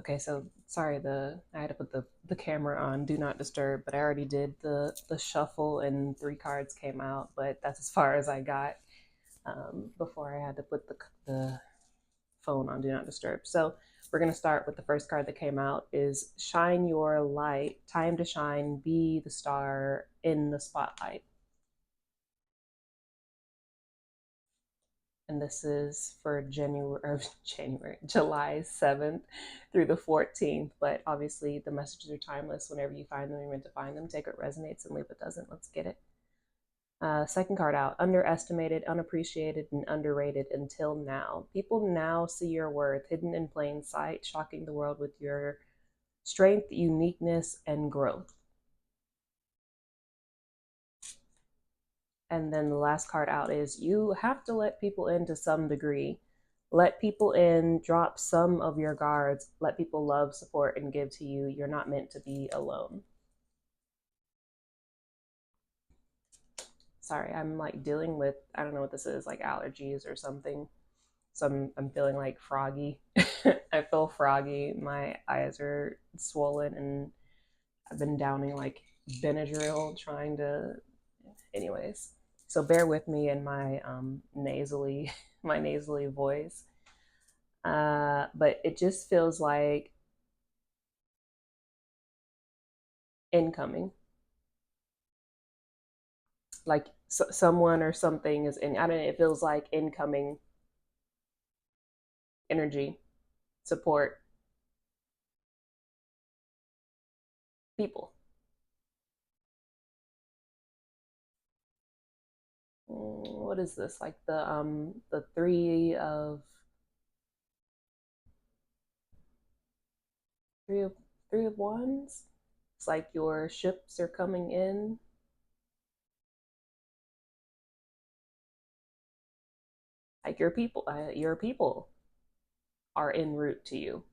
Okay, so sorry, I had to put the camera on do not disturb, but I already did the shuffle and three cards came out, but that's as far as I got before I had to put the phone on do not disturb. So we're gonna start with the first card that came out is shine your light, time to shine, be the star in the spotlight. And this is for July 7th through the 14th. But obviously, the messages are timeless. Whenever you find them, you're meant to find them. Take what resonates and leave what doesn't. Let's get it. Second card out, underestimated, unappreciated, and underrated until now. People now see your worth hidden in plain sight, shocking the world with your strength, uniqueness, and growth. And then the last card out is you have to let people in to some degree. Let people in, drop some of your guards, let people love, support, and give to you. You're not meant to be alone. Sorry, I'm like dealing with, I don't know what this is, like allergies or something. So I'm feeling like froggy. I feel froggy. My eyes are swollen, and I've been downing like Benadryl trying to, anyways. So bear with me in my nasally, my nasally voice. But it just feels like incoming, like someone or something is in. I don't know. It feels like incoming energy, support, people. What is this? Like the three of three of wands. It's like your ships are coming in. Like your people are en route to you,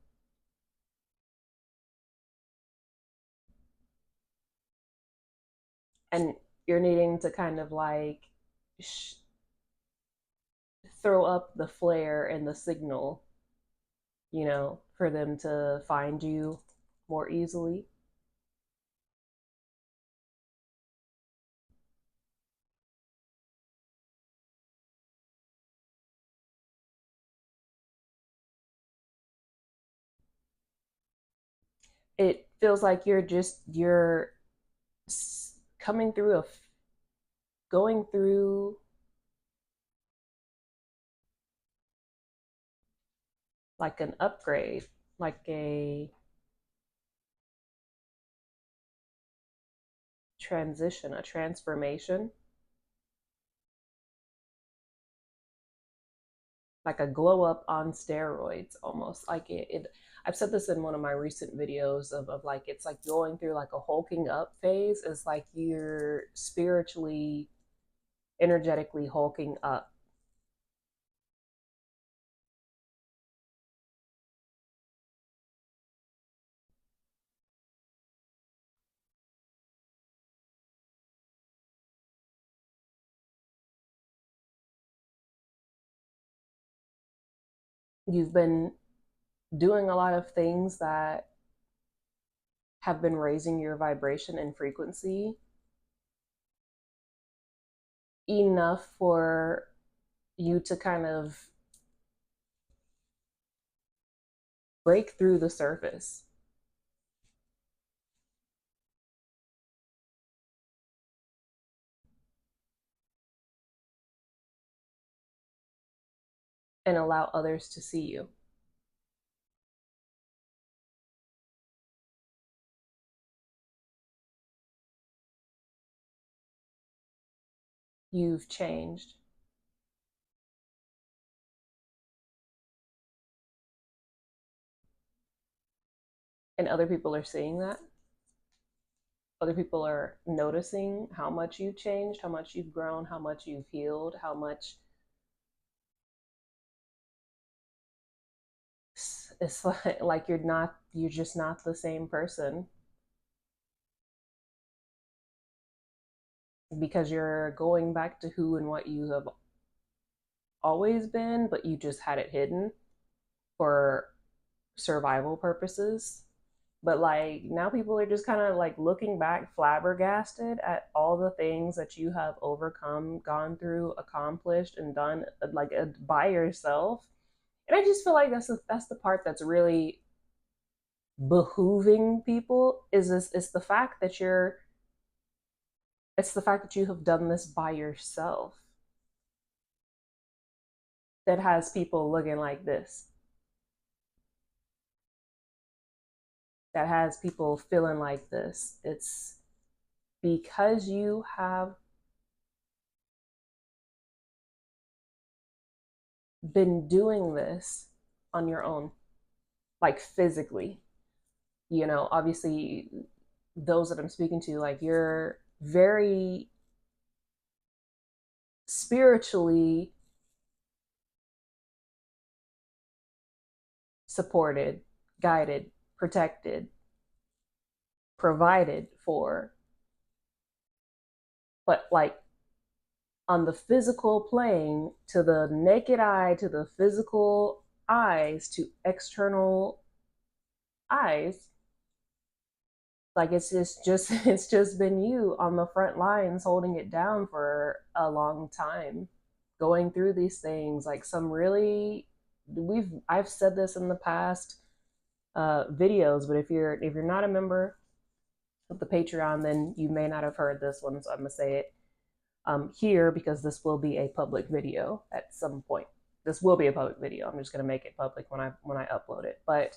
and you're needing to kind of like sh- throw up the flare and the signal, for them to find you more easily. It feels like you're coming through going through like an upgrade, like a transition, a transformation, like a glow up on steroids almost. Like I've said this in one of my recent videos of like it's like going through like a hulking up phase. Is like you're spiritually, energetically hulking up. You've been doing a lot of things that have been raising your vibration and frequency enough for you to kind of break through the surface and allow others to see you. You've changed, and other people are seeing that. Other people are noticing how much you've changed, how much you've grown, how much you've healed, how much it's like you're just not the same person because you're going back to who and what you have always been, but you just had it hidden for survival purposes. But like now people are just kind of like looking back flabbergasted at all the things that you have overcome, gone through, accomplished, and done like by yourself. And I just feel like that's the part that's really behooving people is this it's the fact that you have done this by yourself that has people looking like this, that has people feeling like this. It's because you have been doing this on your own, like physically. Obviously, those that I'm speaking to, like you're very spiritually supported, guided, protected, provided for. But like on the physical plane, to the naked eye, to the physical eyes, to external eyes, like it's just it's just been you on the front lines holding it down for a long time, going through these things. Like some really we've I've said this in the past videos, but if you're not a member of the Patreon, then you may not have heard this one, so I'm gonna say it here because this will be a public video at some point. This will be a public video. I'm just gonna make it public when I upload it. But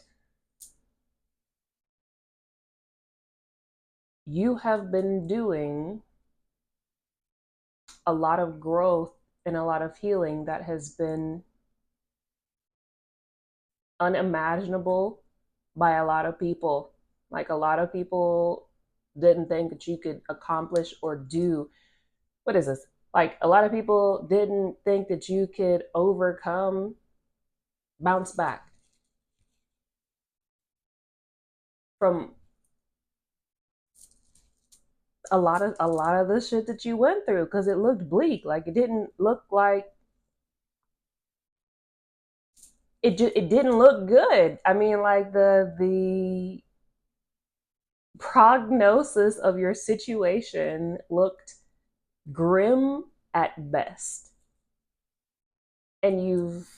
you have been doing a lot of growth and a lot of healing that has been unimaginable by a lot of people. Like a lot of people didn't think that you could accomplish or do. What is this? Like a lot of people didn't think that you could overcome, bounce back from a lot of the shit that you went through because it looked bleak. Like it didn't look like it didn't look good. I mean, like the prognosis of your situation looked grim at best. And you've,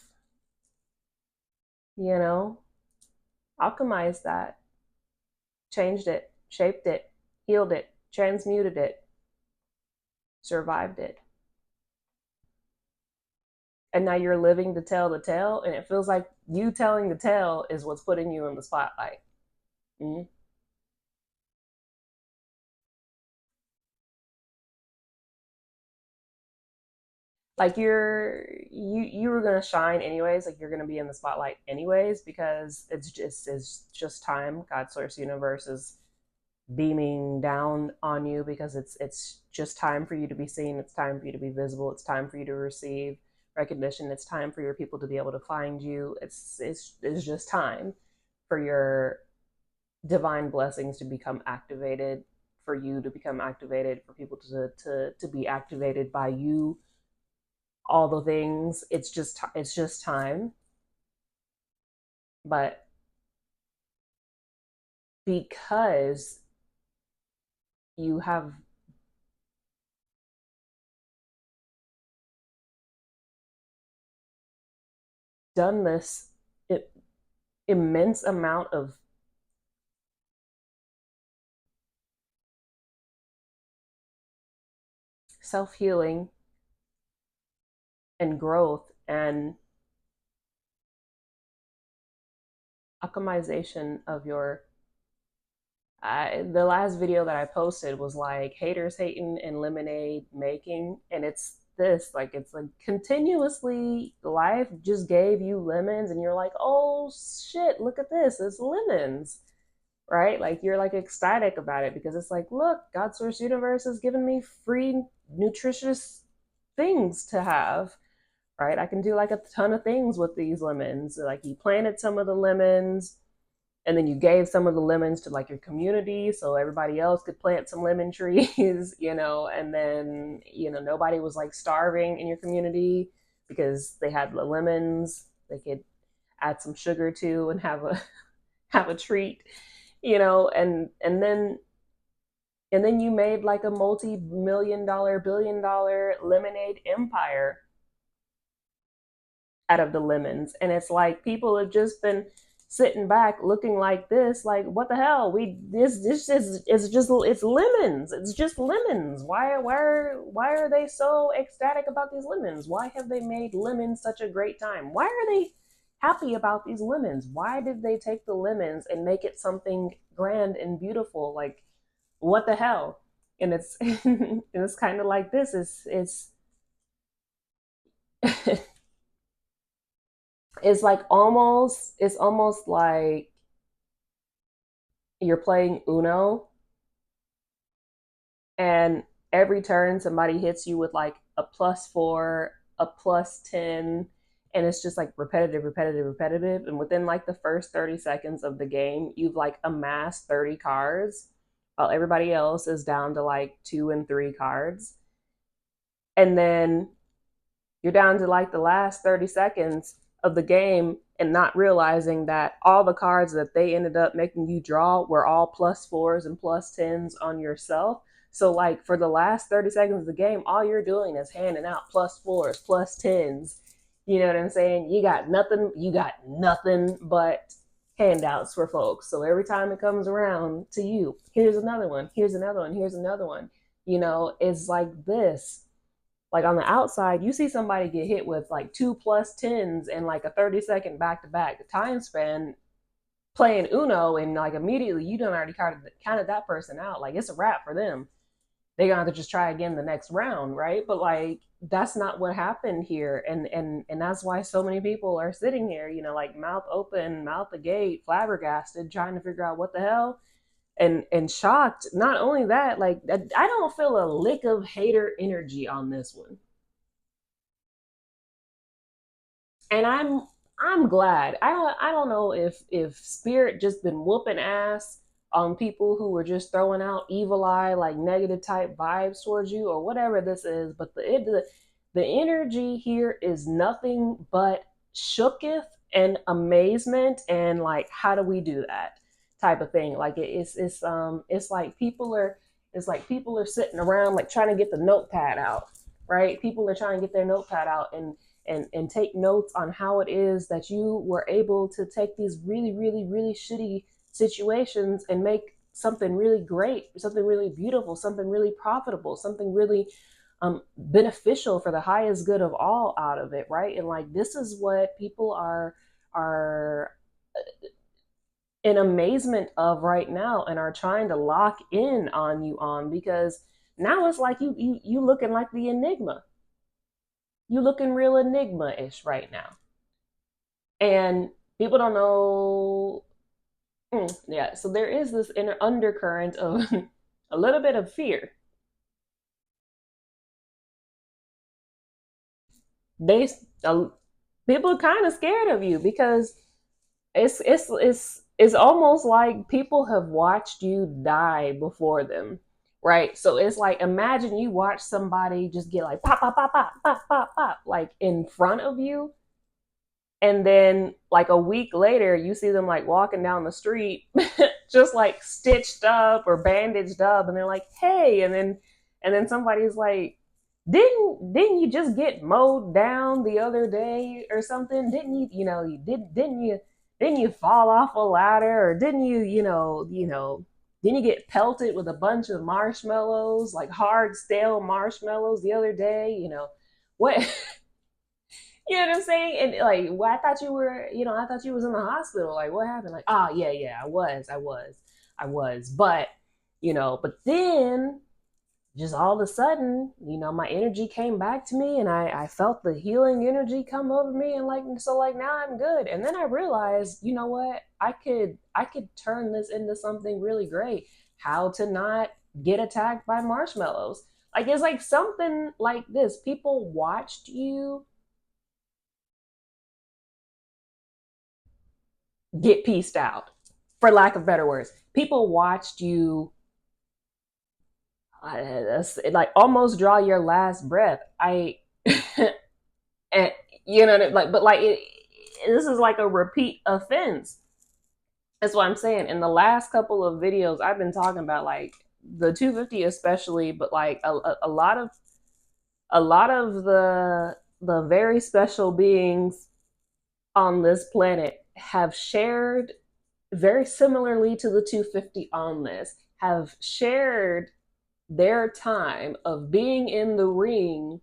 you know, alchemized that, changed it, shaped it, healed it, transmuted it, survived it. And now you're living to tell the tale, and it feels like you telling the tale is what's putting you in the spotlight. Mm-hmm. Like you were gonna shine anyways. Like you're gonna be in the spotlight anyways because it's just time. God source universe is beaming down on you because it's just time for you to be seen. It's time for you to be visible. It's time for you to receive recognition. It's time for your people to be able to find you. It's just time for your divine blessings to become activated, for you to become activated, for people to be activated by you. All the things. It's just time. But because you have done this immense amount of self-healing and growth and alchemization of your the last video that I posted was like haters hating and lemonade making, and it's like continuously life just gave you lemons and you're like, oh shit, look at this, it's lemons, right? Like you're like ecstatic about it because it's like, look, God source universe has given me free nutritious things to have, right? I can do like a ton of things with these lemons. Like you planted some of the lemons and then you gave some of the lemons to like your community so everybody else could plant some lemon trees, and then, nobody was like starving in your community because they had the lemons. They could add some sugar to and have a have a treat, you know, and then you made like a multi-million dollar, billion dollar lemonade empire out of the lemons. And it's like people have just been sitting back looking like this, like, what the hell? This is it's just it's lemons. It's just lemons. Why are they so ecstatic about these lemons? Why have they made lemons such a great time? Why are they happy about these lemons? Why did they take the lemons and make it something grand and beautiful? Like, what the hell? And it's it's kind of like this. It's like it's almost like you're playing Uno, and every turn somebody hits you with like a +4, a +10, and it's just like repetitive, repetitive, repetitive. And within like the first 30 seconds of the game, you've like amassed 30 cards while everybody else is down to like 2 and 3 cards. And then you're down to like the last 30 seconds of the game and not realizing that all the cards that they ended up making you draw were all +4s and +10s on yourself. So, like, for the last 30 seconds of the game, all you're doing is handing out +4s, +10s. You know what I'm saying? You got nothing but handouts for folks. So every time it comes around to you, here's another one, here's another one, here's another one. You know, it's like this. Like on the outside, you see somebody get hit with like 2 +10s and like a 30-second back to back time span playing Uno, and like immediately you done already counted that person out. Like it's a wrap for them. They're gonna have to just try again the next round, right? But like that's not what happened here, and that's why so many people are sitting here, you know, like mouth open, mouth agape, flabbergasted, trying to figure out what the hell, and shocked. Not only that, like I don't feel a lick of hater energy on this one, and I'm glad. I don't know if Spirit just been whooping ass on people who were just throwing out evil eye, like negative type vibes towards you or whatever this is, but the energy here is nothing but shooketh and amazement, and like, how do we do that type of thing? Like it's like people are sitting around like trying to get the notepad out, right? People are trying to get their notepad out and take notes on how it is that you were able to take these really, really, really shitty situations and make something really great, something really beautiful, something really profitable, something really beneficial for the highest good of all out of it, right? And like this is what people are in amazement of right now and are trying to lock in on you on, because now it's like you looking like the enigma. You looking real enigma-ish right now. And people don't know. Yeah, so there is this inner undercurrent of a little bit of fear. They uh, People are kind of scared of you because it's almost like people have watched you die before them, right? So it's like, imagine you watch somebody just get like pop pop pop pop pop pop pop like in front of you, and then like a week later you see them like walking down the street just like stitched up or bandaged up, and they're like, hey, and then somebody's like, didn't you just get mowed down the other day or something? Didn't you, you know, you didn't you fall off a ladder, or didn't you, didn't you get pelted with a bunch of marshmallows, like hard stale marshmallows the other day, what? You know what I'm saying? And like, well, I thought you were, I thought you was in the hospital. Like, what happened? Like, oh yeah, yeah, I was. But, but then just all of a sudden, my energy came back to me, and I felt the healing energy come over me, and like, so like now I'm good. And then I realized, you know what? I could turn this into something really great. How to not get attacked by marshmallows. Like, it's like something like this. People watched you get pieced out, for lack of better words. People watched you like almost draw your last breath. I and like, but like this is like a repeat offense. That's what I'm saying. In the last couple of videos, I've been talking about like the 250 especially, but like a lot of the very special beings on this planet have shared very similarly to the 250 on this, have shared their time of being in the ring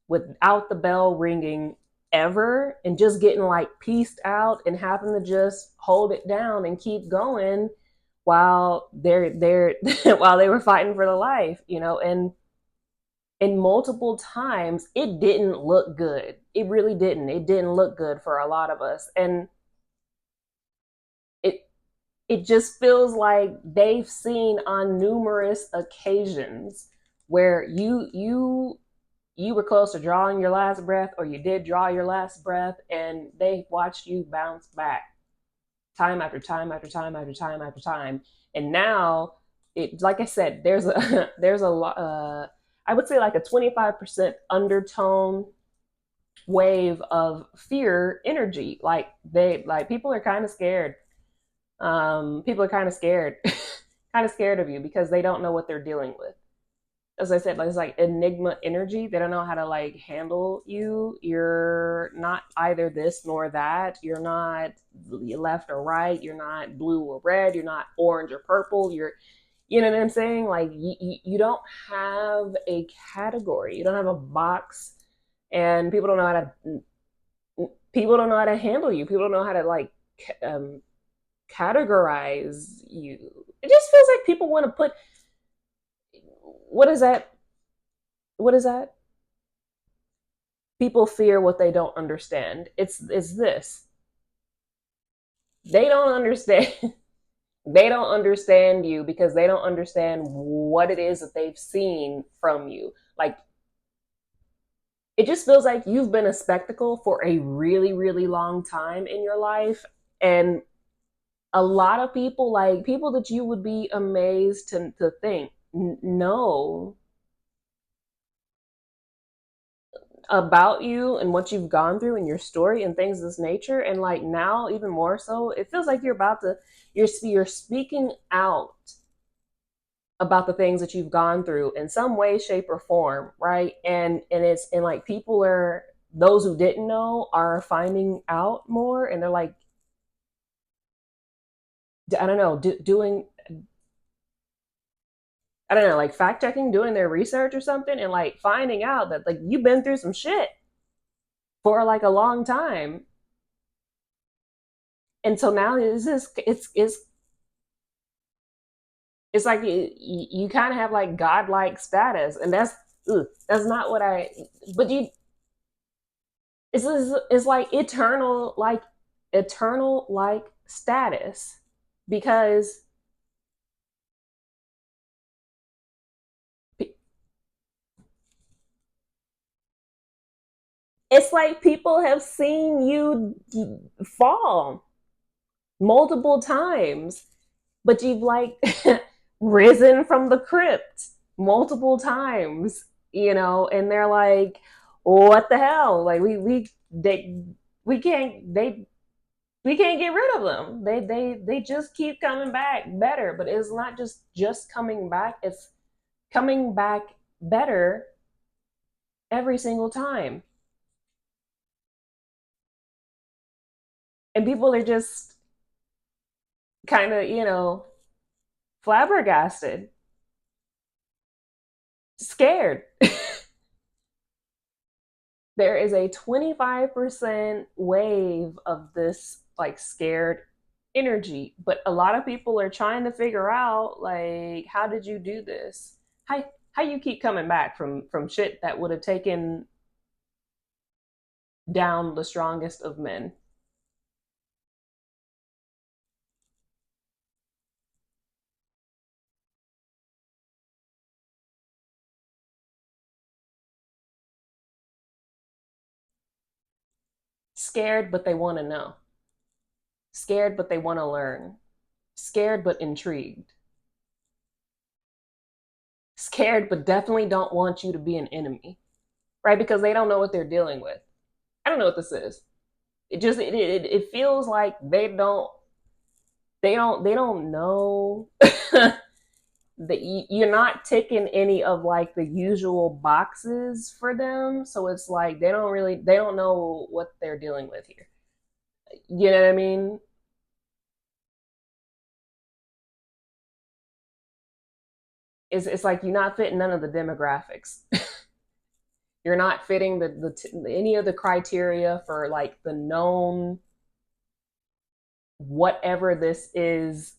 without the bell ringing ever and just getting like pieced out and having to just hold it down and keep going while they're while they were fighting for the life, you know. And multiple times it didn't look good. It really didn't. It didn't look good for a lot of us. And it it just feels like they've seen on numerous occasions where you were close to drawing your last breath, or you did draw your last breath, and they watched you bounce back time after time after time after time after time. And now, it, like I said, there's a there's a lot. I would say like a 25% undertone wave of fear energy. Like people are kind of scared. People are kind of scared, kind of scared of you because they don't know what they're dealing with. As I said, like, it's like enigma energy. They don't know how to like handle you. You're not either this nor that. You're not left or right. You're not blue or red. You're not orange or purple. You know what I'm saying? Like you don't have a category. You don't have a box, and people don't know how to handle you. People don't know how to like um, categorize you. It just feels like people want to put, what is that? What is that? People fear what they don't understand. It's this. They don't understand. They don't understand you because they don't understand what it is that they've seen from you. Like, it just feels like you've been a spectacle for a really, really long time in your life. And a lot of people, like people that you would be amazed to think know about you and what you've gone through and your story and things of this nature. And like now, even more so, it feels like you're speaking out about the things that you've gone through in some way, shape, or form, right? And it's and like people are, those who didn't know are finding out more, and they're like, I don't know, doing, I don't know, like fact checking, doing their research or something, and like finding out that like you've been through some shit for like a long time. And so now it's like you kind of have like godlike status, and that's not what I. But you, it's like eternal like status, because it's like people have seen you fall multiple times, but you've like risen from the crypt multiple times, you know, and they're like, what the hell? Like we can't they we can't get rid of them. They just keep coming back better, but it's not just coming back, it's coming back better every single time. And people are just kind of, you know, flabbergasted, scared. There is a 25% wave of this like scared energy, but a lot of people are trying to figure out like, how did you do this? How you keep coming back from shit that would have taken down the strongest of men. Scared, but they want to know. Scared, but they want to learn. Scared, but intrigued. Scared, but definitely don't want you to be an enemy, right? Because they don't know what they're dealing with. I don't know what this is. It feels like they don't know that you're not ticking any of like the usual boxes for them, so it's like they don't know what they're dealing with here. You know what I mean? It's like you're not fitting none of the demographics. You're not fitting any of the criteria for like the known whatever this is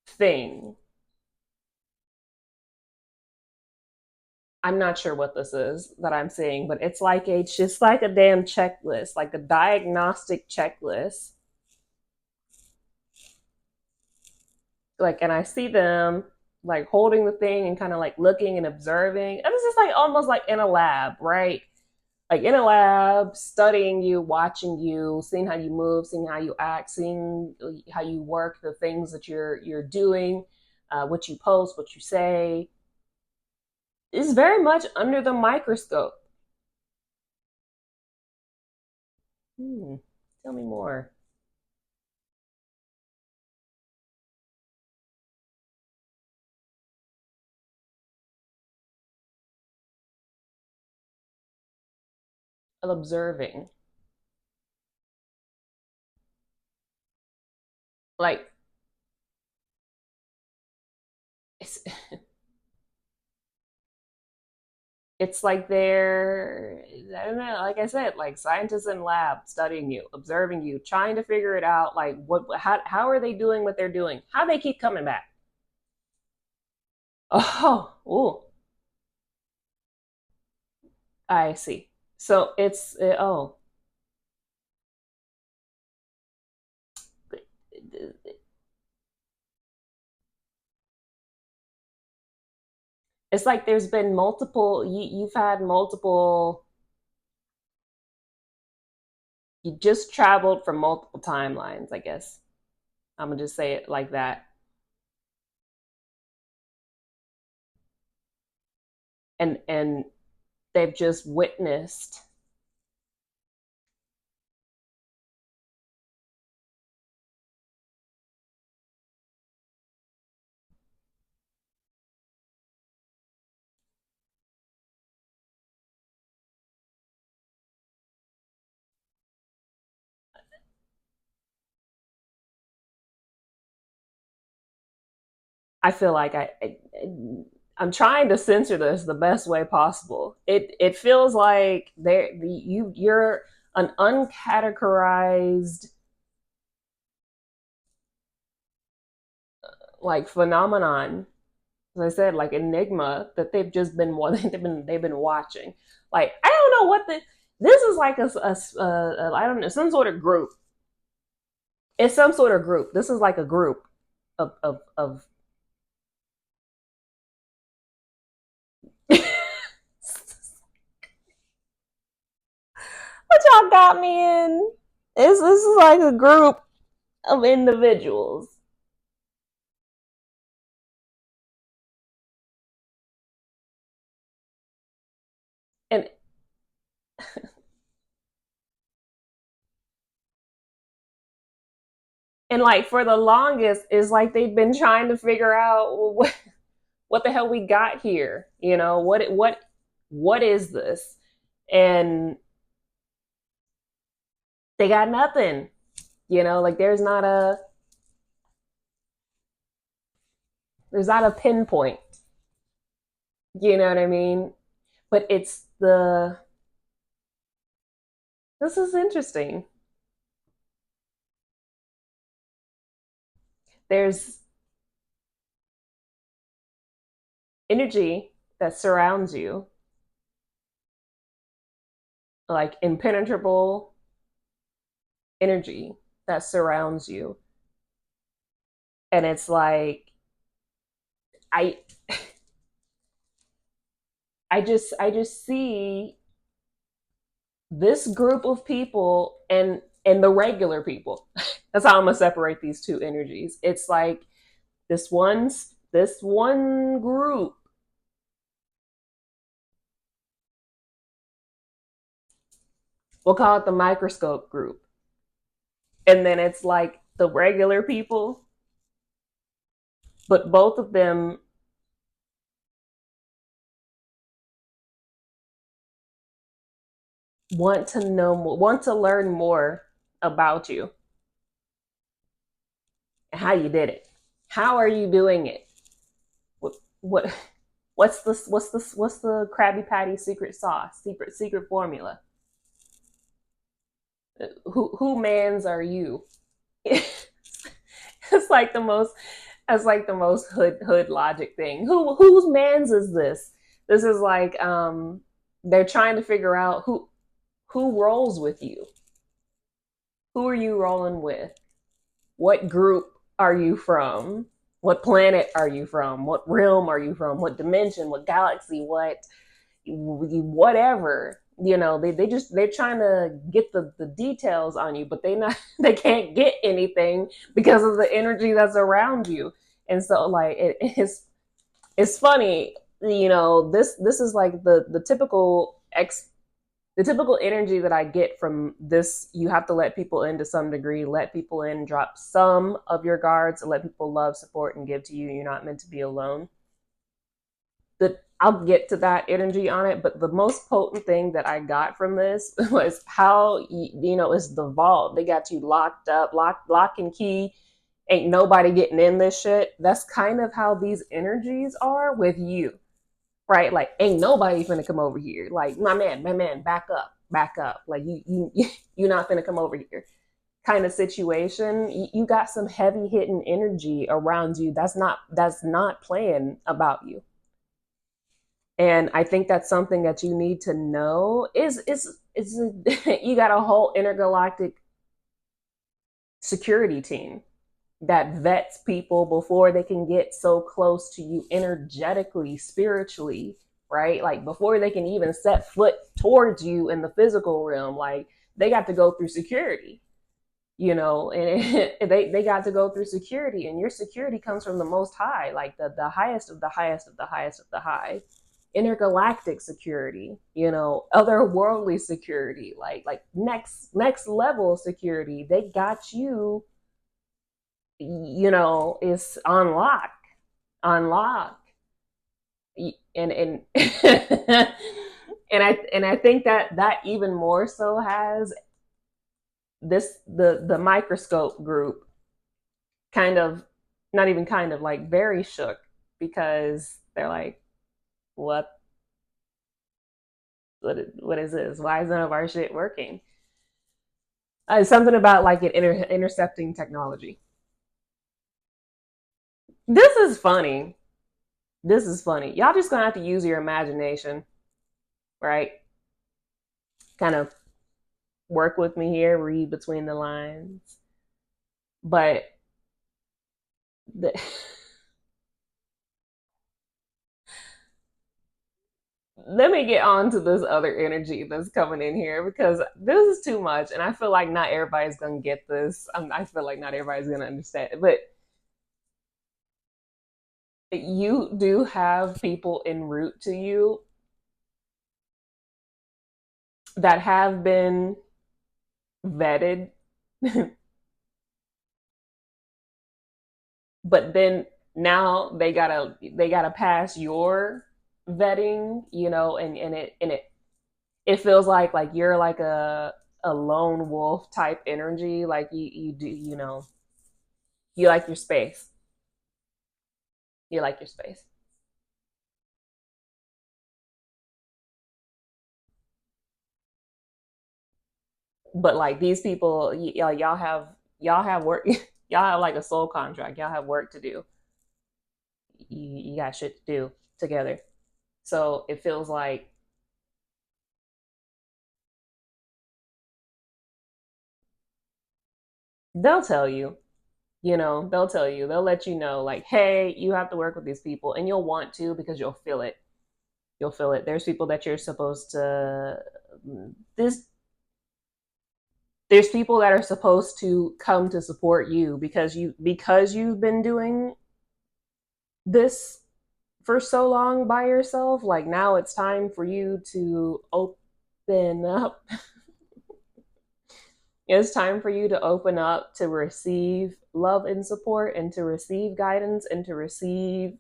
thing. I'm not sure what this is that I'm seeing, but it's just like a damn checklist, like a diagnostic checklist. Like, and I see them like holding the thing and kind of like looking and observing. And it's just like almost like in a lab, right? Like in a lab, studying you, watching you, seeing how you move, seeing how you act, seeing how you work, the things that you're doing, what you post, what you say. Is very much under the microscope. Hmm. Tell me more. Of observing. Like it's it's like they're, I don't know, like I said, like scientists in lab studying you, observing you, trying to figure it out. Like how are they doing what they're doing? How they keep coming back? Oh, ooh, I see. So oh, it's like there's been multiple. You've had multiple. You just traveled from multiple timelines, I guess. I'm gonna just say it like that. And they've just witnessed. I feel like I'm trying to censor this the best way possible. It feels like you're an uncategorized like phenomenon. As I said, like enigma that they've just been they've been watching. Like I don't know what the this is like I don't know, some sort of group. It's some sort of group. This is like a group of what y'all got me in. This is like a group of individuals. And and like for the longest, it's like they've been trying to figure out, well, what the hell we got here. You know what is this? And they got nothing. You know, like there's not a pinpoint. You know what I mean? But it's the this is interesting. There's energy that surrounds you, like impenetrable energy that surrounds you. And it's like I I just see this group of people and the regular people. That's how I'm gonna separate these two energies. It's like this one group. We'll call it the microscope group. And then it's like the regular people, but both of them want to know more, want to learn more about you and how you did it. How are you doing it? What what's the Krabby Patty secret sauce, secret formula? Who mans are you? It's like the most that's like the most hood logic thing. Whose mans is this? This is like they're trying to figure out who rolls with you. Who are you rolling with? What group are you from? What planet are you from? What realm are you from? What dimension? What galaxy? What whatever, they're trying to get the details on you, but they can't get anything because of the energy that's around you. And so like it's funny, this is like the typical energy that I get from this. You have to let people in to some degree, let people in, drop some of your guards, let people love, support, and give to you. You're not meant to be alone. I'll get to that energy on it, but the most potent thing that I got from this was how it's the vault. They got you locked up, lock and key. Ain't nobody getting in this shit. That's kind of how these energies are with you, right? Like ain't nobody finna come over here. Like my man, back up. Like you're not finna come over here. Kind of situation. You got some heavy hitting energy around you. That's not playing about you. And I think that's something that you need to know is you got a whole intergalactic security team that vets people before they can get so close to you energetically, spiritually, right? Like before they can even set foot towards you in the physical realm, like they got to go through security, and they got to go through security, and your security comes from the most high, like the highest of the highest of the highest of the high. Intergalactic security, otherworldly security, like next level security. They got you, is on lock, and and I think that even more so has this the microscope group kind of, not even kind of, like very shook, because they're like, what what is this? Why is none of our shit working? Something about like intercepting technology. This is funny. This is funny. Y'all just gonna have to use your imagination, right? Kind of work with me here, read between the lines. But the, let me get on to this other energy that's coming in here, because this is too much, and I feel like not everybody's gonna get this. I feel like not everybody's gonna understand it, but you do have people en route to you that have been vetted, but then now they gotta pass your vetting, and it feels like you're like a lone wolf type energy. Like you do, you like your space. You like your space. But like these people, y'all have work. Y'all have like a soul contract. Y'all have work to do. You got shit to do together. So it feels like they'll tell you, they'll tell you, they'll let you know, like, hey, you have to work with these people, and you'll want to, because you'll feel it. You'll feel it. There's people that you're supposed to this there's people that are supposed to come to support you, because you've been doing this for so long by yourself. Like now it's time for you to open up. It's time for you to open up to receive love and support and to receive guidance and to receive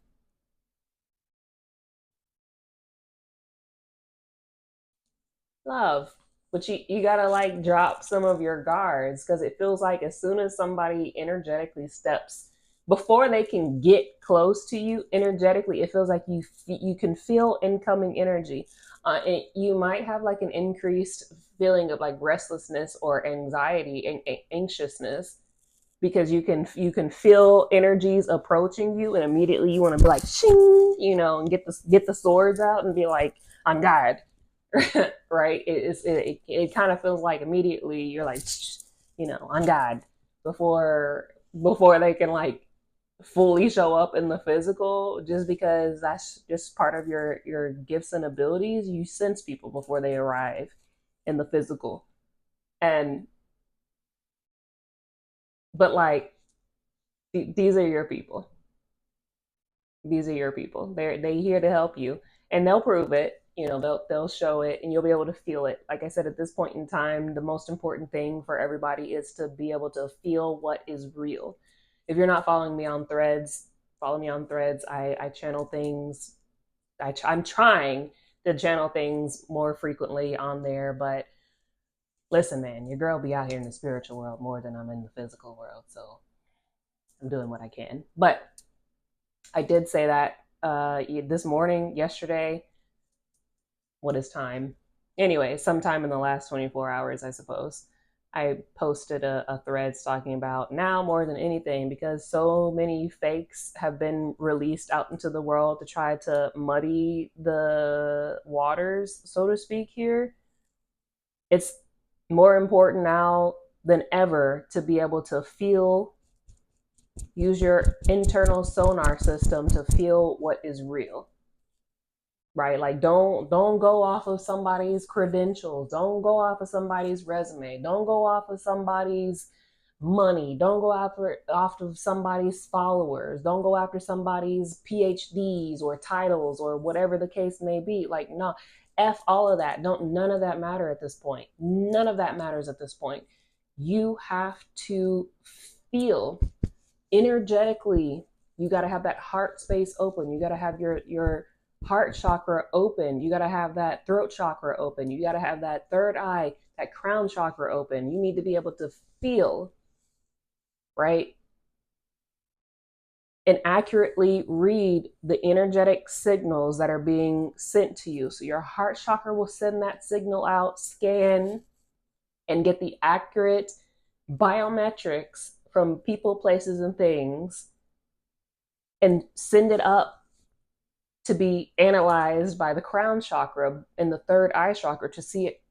love. But you gotta like drop some of your guards because it feels like as soon as somebody energetically steps before they can get close to you energetically, it feels like you can feel incoming energy. And you might have like an increased feeling of like restlessness or anxiety and anxiousness because you can feel energies approaching you and immediately you want to be like shing, and get the swords out and be like, I'm God. Right? It kind of feels like immediately you're like, on God before they can like fully show up in the physical, just because that's just part of your gifts and abilities. You sense people before they arrive in the physical. And but like these are your people. These are your people. They here to help you, and they'll prove it. They'll show it, and you'll be able to feel it. Like I said, at this point in time, the most important thing for everybody is to be able to feel what is real. If you're not following me on Threads, follow me on Threads. I channel things. I'm trying to channel things more frequently on there, but listen, man, your girl be out here in the spiritual world more than I'm in the physical world, so I'm doing what I can. But I did say that this morning, yesterday. What is time? Anyway, sometime in the last 24 hours, I suppose, I posted a thread talking about now more than anything, because so many fakes have been released out into the world to try to muddy the waters, so to speak, here. It's more important now than ever to be able to feel, use your internal sonar system to feel what is real, right? Like don't go off of somebody's credentials, don't go off of somebody's resume, don't go off of somebody's money, don't go after off of somebody's followers, don't go after somebody's PhDs or titles or whatever the case may be. Like, no, F all of that. Don't None of that matter at this point. None of that matters at this point. You have to feel energetically. You got to have that heart space open. You got to have your heart chakra open. You got to have that throat chakra open. You got to have that third eye, that crown chakra open. You need to be able to feel, right? And accurately read the energetic signals that are being sent to you. So your heart chakra will send that signal out, scan, and get the accurate biometrics from people, places, and things, and send it up to be analyzed by the crown chakra and the third eye chakra to see it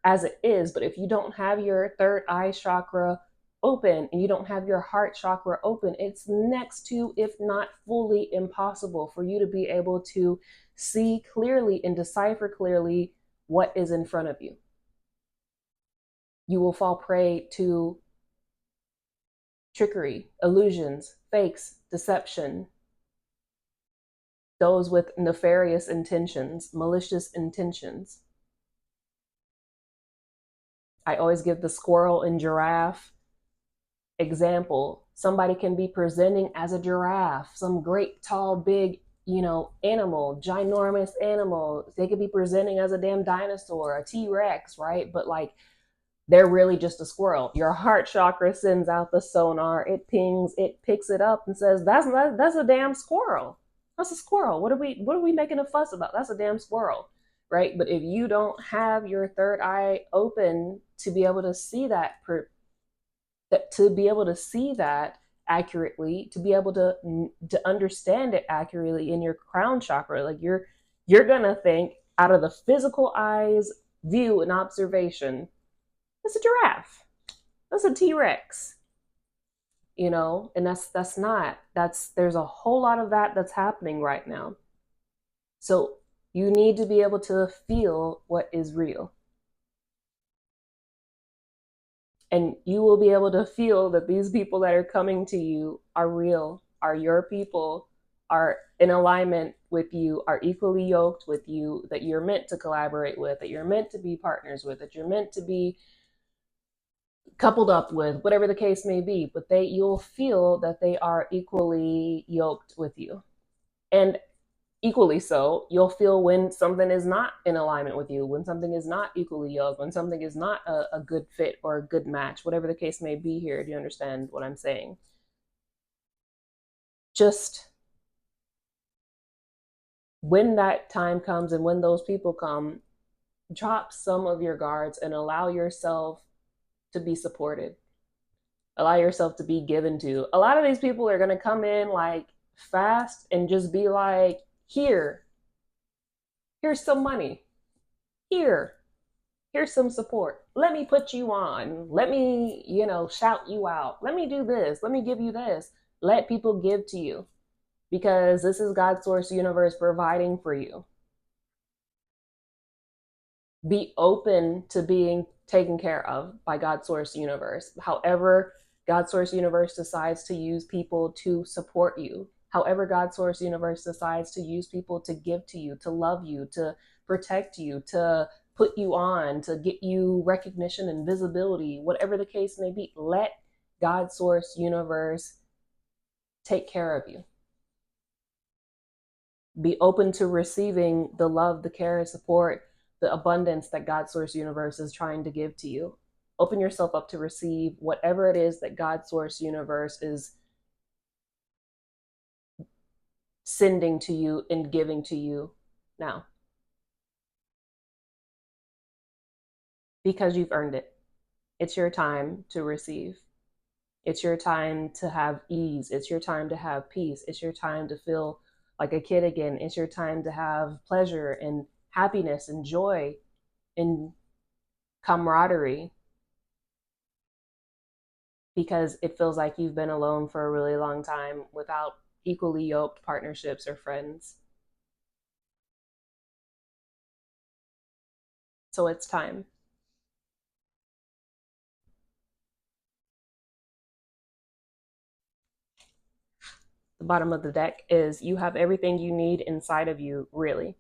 as it is. But if you don't have your third eye chakra open and you don't have your heart chakra open, it's next to, if not fully impossible for you to be able to see clearly and decipher clearly what is in front of you. You will fall prey to trickery, illusions, fakes, deception, those with nefarious intentions, malicious intentions. I always give the squirrel and giraffe example. Somebody can be presenting as a giraffe, some great, tall, big, animal, ginormous animal. They could be presenting as a damn dinosaur, a T-Rex, right? But like, they're really just a squirrel. Your heart chakra sends out the sonar. It pings, it picks it up and says, that's a damn squirrel. That's a squirrel. What are we making a fuss about? That's a damn squirrel, right? But if you don't have your third eye open to be able to see that, accurately, to be able to understand it accurately in your crown chakra, like you're gonna think out of the physical eyes view and observation, that's a giraffe, that's a T-Rex, and there's a whole lot of that's happening right now. So you need to be able to feel what is real. And you will be able to feel that these people that are coming to you are real, are your people, are in alignment with you, are equally yoked with you, that you're meant to collaborate with, that you're meant to be partners with, that you're meant to be coupled up with whatever the case may be, but you'll feel that they are equally yoked with you. And equally so, you'll feel when something is not in alignment with you, when something is not equally yoked, when something is not a good fit or a good match, whatever the case may be here. Do you understand what I'm saying? Just when that time comes and when those people come, drop some of your guards and allow yourself to be supported. Allow yourself to be given to. A lot of these people are going to come in like fast and just be like, here's some money. Here, here's some support. Let me put you on. Let me, shout you out. Let me do this. Let me give you this. Let people give to you because this is God's source universe providing for you. Be open to being taken care of by God's source universe. However, God's source universe decides to use people to support you. However, God's source universe decides to use people to give to you, to love you, to protect you, to put you on, to get you recognition and visibility, whatever the case may be. Let God's source universe take care of you. Be open to receiving the love, the care, and support, the abundance that God's source universe is trying to give to you. Open yourself up to receive whatever it is that God's source universe is sending to you and giving to you now, because you've earned it. It's your time to receive. It's your time to have ease. It's your time to have peace. It's your time to feel like a kid again. It's your time to have pleasure and happiness and joy and camaraderie, because it feels like you've been alone for a really long time without equally yoked partnerships or friends. So it's time. The bottom of the deck is you have everything you need inside of you, really.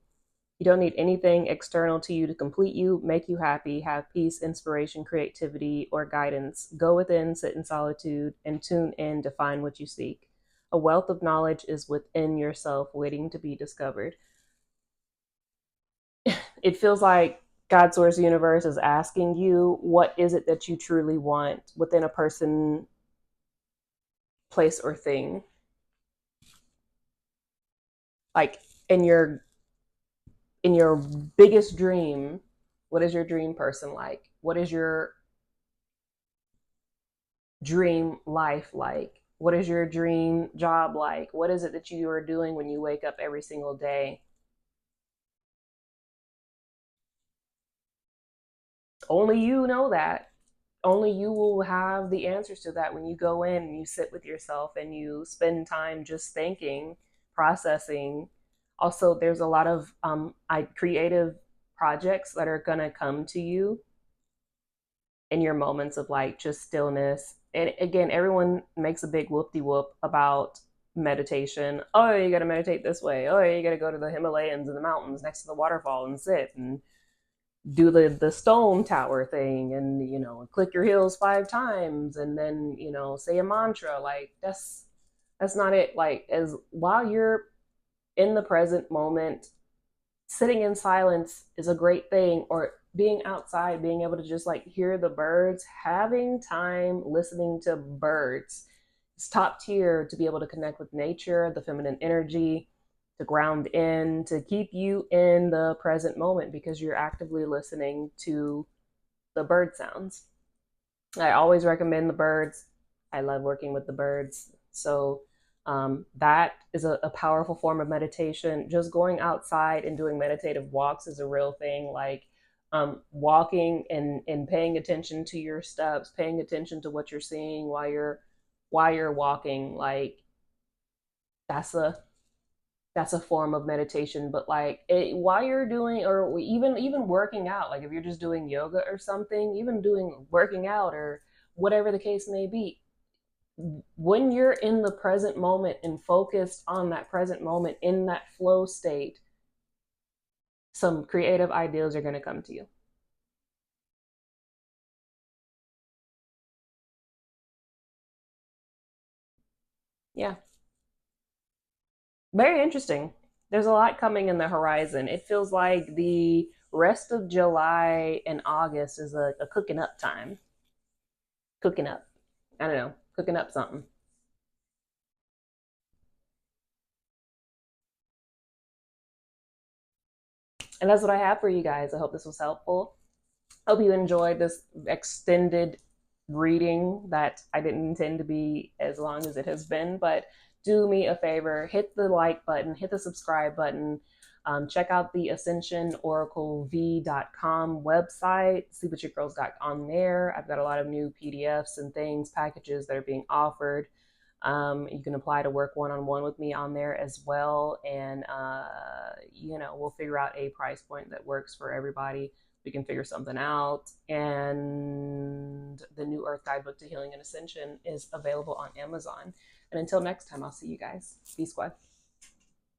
You don't need anything external to you to complete you, make you happy, have peace, inspiration, creativity, or guidance. Go within, sit in solitude, and tune in to find what you seek. A wealth of knowledge is within yourself, waiting to be discovered. It feels like God's source universe is asking you, what is it that you truly want within a person, place, or thing? Like in your in your biggest dream, what is your dream person like? What is your dream life like? What is your dream job like? What is it that you are doing when you wake up every single day? Only you know that. Only you will have the answers to that when you go in and you sit with yourself and you spend time just thinking, processing. Also, there's a lot of creative projects that are going to come to you in your moments of like just stillness. And again, everyone makes a big whoop de whoop about meditation. Oh, you got to meditate this way. Oh, you got to go to the Himalayas and the mountains next to the waterfall and sit and do the stone tower thing, and click your heels 5 times and then say a mantra. Like that's not it. Like, as while you're in the present moment, sitting in silence is a great thing, or being outside, being able to just like hear the birds, having time listening to birds. It's top tier to be able to connect with nature, the feminine energy, to ground in, to keep you in the present moment because you're actively listening to the bird sounds. I always recommend the birds. I love working with the birds. So that is a powerful form of meditation. Just going outside and doing meditative walks is a real thing. Like walking and paying attention to your steps, paying attention to what you're seeing while you're walking. Like that's a form of meditation. But like while you're doing, or even working out, like if you're just doing yoga or something, even doing working out or whatever the case may be, when you're in the present moment and focused on that present moment in that flow state, some creative ideas are going to come to you. Yeah, very interesting. There's a lot coming in the horizon. It feels like the rest of July and August is a cooking up time. Cooking up. I don't know, cooking up something. And that's what I have for you guys. I hope this was helpful. Hope you enjoyed this extended reading that I didn't intend to be as long as it has been. But do me a favor, hit the like button, hit the subscribe button. Check out the ascensionoraclev.com website. See what your girls got on there. I've got a lot of new PDFs and things, packages that are being offered. You can apply to work one-on-one with me on there as well. And, we'll figure out a price point that works for everybody. We can figure something out. And the New Earth Guidebook to Healing and Ascension is available on Amazon. And until next time, I'll see you guys. Be Squad.